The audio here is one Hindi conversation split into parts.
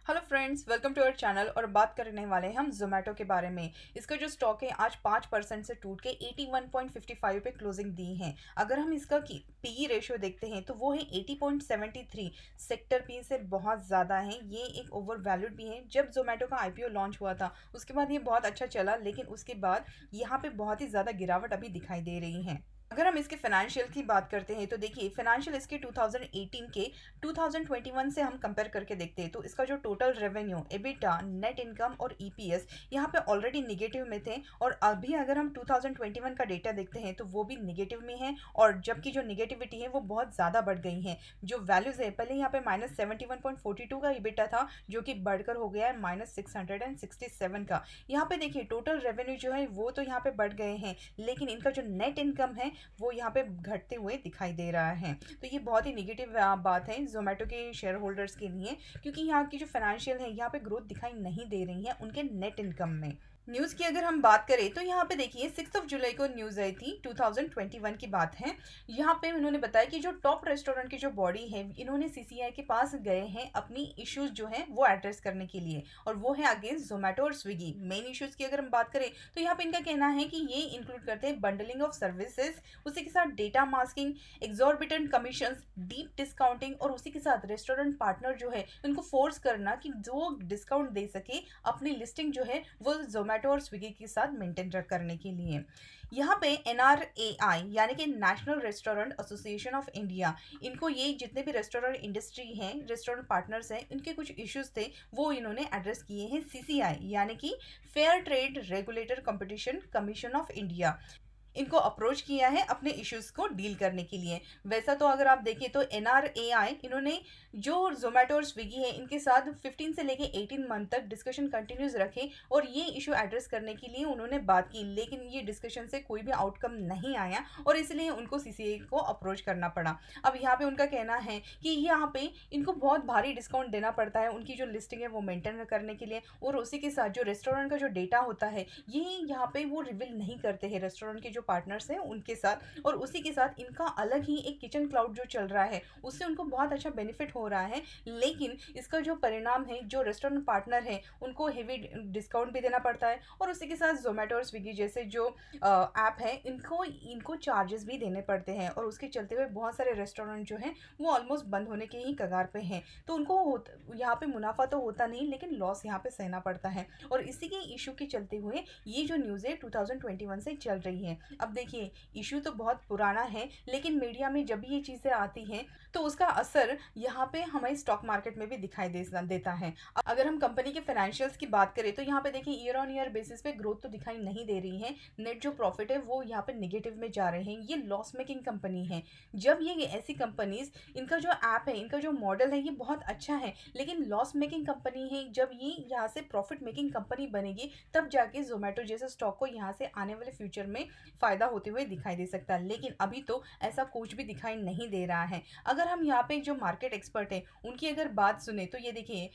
Hello friends, welcome to our channel. और बात करने वाले हैं हम जोमेटो के बारे में। इसका जो स्टॉक है आज 5% से टूट के 81.55 पे क्लोजिंग दी है। अगर हम इसका पीई रेशियो देखते हैं तो वो है 80.73। सेक्टर पी से बहुत ज़्यादा है। ये एक ओवर वैल्यूड भी है। जब जोमेटो का आईपीओ लॉन्च हुआ था उसके बाद ये बहुत अच्छा चला, लेकिन उसके बाद यहाँ पे बहुत ही ज़्यादा गिरावट अभी दिखाई दे रही है। अगर हम इसके फाइनेंशियल की बात करते हैं तो देखिए, फाइनेंशियल इसके 2018 के 2021 से हम कंपेयर करके देखते हैं तो इसका जो total revenue, EBITDA, net income और ईपीएस यहाँ पे ऑलरेडी निगेटिव में थे। और अभी अगर हम 2021 का डेटा देखते हैं तो वो भी निगेटिव में है। और जबकि जो निगेटिविटी है वो बहुत ज़्यादा बढ़ गई है। जो वैल्यूज़ है, पहले यहाँ पे -71.42 का एबिटा था जो कि बढ़कर हो गया है -667 का। यहाँ पे देखिए, टोटल रेवेन्यू जो है वो तो यहाँ पे बढ़ गए हैं, लेकिन इनका जो नेट इनकम है वो यहाँ पे घटते हुए दिखाई दे रहा है। तो ये बहुत ही निगेटिव बात है जोमेटो के शेयर होल्डर्स के लिए, क्योंकि यहाँ की जो फाइनेंशियल है यहाँ पे ग्रोथ दिखाई नहीं दे रही है उनके नेट इनकम में। न्यूज़ की अगर हम बात करें तो यहाँ पे देखिए, 6 जुलाई को न्यूज़ आई थी, 2021 की बात है। यहाँ पे उन्होंने बताया कि जो टॉप रेस्टोरेंट की जो बॉडी है, इन्होंने सीसीआई के पास गए हैं अपनी इश्यूज जो हैं वो एड्रेस करने के लिए, और वो है अगेंस्ट जोमेटो और स्विगी। मेन इश्यूज की अगर हम बात करें तो यहाँ पे इनका कहना है कि ये इंक्लूड करते हैं बंडलिंग ऑफ सर्विसेज, उसी के साथ data masking, exorbitant commissions, deep discounting, और उसी के साथ रेस्टोरेंट पार्टनर जो है उनको फोर्स करना कि जो डिस्काउंट दे सके अपनी लिस्टिंग जो है वो जोमेटो और स्विगी के साथ मेंटेन करने के लिए। यहाँ पे एनआरएआई यानी कि national restaurant association of India, इनको ये जितने भी रेस्टोरेंट इंडस्ट्री हैं, रेस्टोरेंट पार्टनर्स हैं, इनके कुछ इश्यूज थे वो इन्होंने एड्रेस किए हैं सीसीआई यानी कि fair trade regulator competition commission of India. इनको अप्रोच किया है अपने इश्यूज को डील करने के लिए। वैसा तो अगर आप देखें तो एनआरएआई इन्होंने जो जोमेटो और स्विगी है इनके साथ 15 से लेके 18 मंथ तक डिस्कशन कंटिन्यूस रखे, और ये इशू एड्रेस करने के लिए उन्होंने बात की, लेकिन ये डिस्कशन से कोई भी आउटकम नहीं आया और इसलिए उनको सीसीए को अप्रोच करना पड़ा। अब यहाँ पे उनका कहना है कि यहाँ पे इनको बहुत भारी डिस्काउंट देना पड़ता है उनकी जो लिस्टिंग है वो मेंटेन करने के लिए, और उसी के साथ जो रेस्टोरेंट का जो डेटा होता है ये यहाँ पे वो रिवील नहीं करते हैं रेस्टोरेंट के जो पार्टनर्स हैं उनके साथ। और उसी के साथ इनका अलग ही एक किचन क्लाउड जो चल रहा है उससे उनको बहुत अच्छा बेनिफिट हो रहा है, लेकिन इसका जो परिणाम है जो रेस्टोरेंट पार्टनर है उनको हेवी डिस्काउंट भी देना पड़ता है, और उसी के साथ जोमेटो और स्विगी जैसे जो ऐप है इनको इनको चार्जेस भी देने पड़ते हैं, और उसके चलते हुए बहुत सारे रेस्टोरेंट जो हैं वो ऑलमोस्ट बंद होने के ही कगार पे हैं। तो उनको यहाँ पे मुनाफा तो होता नहीं, लेकिन लॉस यहाँ पे सहना पड़ता है। और इसी के इशू के चलते हुए ये जो न्यूज़ है 2021 से चल रही है। अब देखिए, इशू तो बहुत पुराना है, लेकिन मीडिया में जब भी ये चीज़ें आती हैं तो उसका असर यहाँ पे हमारे स्टॉक मार्केट में भी दिखाई देता है। अगर हम कंपनी के फाइनेंशियल्स की बात करें तो यहाँ पे देखिए, ईयर ऑन ईयर बेसिस पे ग्रोथ तो दिखाई नहीं दे रही है। नेट जो प्रॉफिट है वो यहाँ पे निगेटिव में जा रहे हैं। ये लॉस मेकिंग कंपनी है। जब ये ऐसी कंपनीज, इनका जो ऐप है, इनका जो मॉडल है ये बहुत अच्छा है, लेकिन लॉस मेकिंग कंपनी है, जब ये यहाँ से प्रॉफिट मेकिंग कंपनी बनेगी तब जाके जोमेटो जैसे स्टॉक को यहाँ से आने वाले फ्यूचर में फ़ायदा होते हुए दिखाई दे सकता है, लेकिन अभी तो ऐसा कुछ भी दिखाई नहीं दे रहा है। अगर हम यहाँ पे जो मार्केट एक्सपर्ट है उनकी अगर बात सुने तो ये देखिए,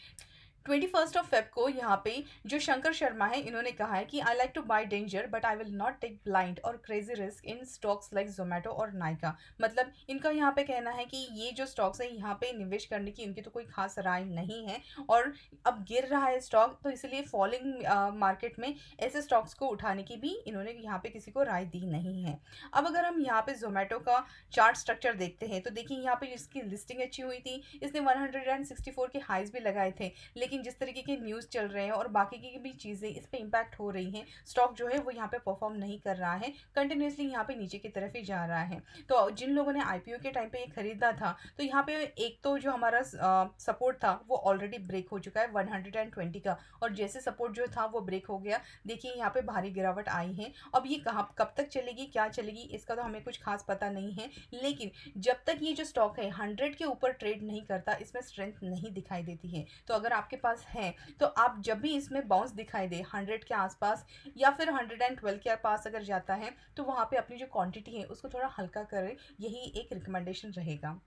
21 को यहाँ पे जो शंकर शर्मा है इन्होंने कहा है कि I like to buy danger but I will not take blind और crazy risk in stocks like Zomato और नाइका। मतलब इनका यहाँ पे कहना है कि ये जो स्टॉक्स है यहाँ पे निवेश करने की इनकी तो कोई खास राय नहीं है, और अब गिर रहा है स्टॉक तो इसलिए फॉलिंग मार्केट में ऐसे स्टॉक्स को उठाने की भी इन्होंने यहाँ पे किसी को राय दी नहीं है। अब अगर हम यहाँ पे जोमेटो का चार्ट स्ट्रक्चर देखते हैं तो देखिए, यहाँ पे इसकी लिस्टिंग अच्छी हुई थी, इसने 164 के हाइज भी लगाए थे, लेकिन जिस तरीके के न्यूज़ चल रहे हैं और बाकी की भी चीज़ें इस पे इम्पैक्ट हो रही हैं, स्टॉक जो है वो यहाँ पे परफॉर्म नहीं कर रहा है, कंटिन्यूसली यहाँ पे नीचे की तरफ ही जा रहा है। तो जिन लोगों ने आईपीओ के टाइम पे ये खरीदा था तो यहाँ पे एक तो जो हमारा सपोर्ट था वो ऑलरेडी ब्रेक हो चुका है 120 का, और जैसे सपोर्ट जो था वो ब्रेक हो गया, देखिए यहाँ पे भारी गिरावट आई है। अब ये कहाँ कब तक चलेगी, क्या चलेगी, इसका तो हमें कुछ खास पता नहीं है, लेकिन जब तक ये जो स्टॉक है 100 के ऊपर ट्रेड नहीं करता इसमें स्ट्रेंथ नहीं दिखाई देती है। तो अगर आपके पास है तो आप जब भी इसमें बाउंस दिखाई दे 100 के आसपास या फिर 112 के पास अगर जाता है तो वहाँ पे अपनी जो क्वांटिटी है उसको थोड़ा हल्का करें, यही एक रिकमेंडेशन रहेगा।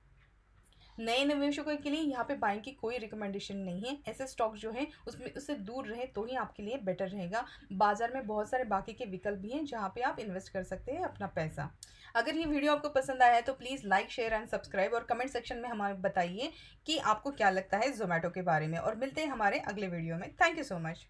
नए निवेशकों के लिए यहाँ पे बाइंग की कोई रिकमेंडेशन नहीं है। ऐसे स्टॉक जो है उसमें उससे दूर रहे तो ही आपके लिए बेटर रहेगा। बाजार में बहुत सारे बाकी के विकल्प भी हैं जहाँ पे आप इन्वेस्ट कर सकते हैं अपना पैसा। अगर ये वीडियो आपको पसंद आया है तो please like share and subscribe और कमेंट सेक्शन में हमें बताइए कि आपको क्या लगता है जोमेटो के बारे में। और मिलते हैं हमारे अगले वीडियो में। Thank you so much.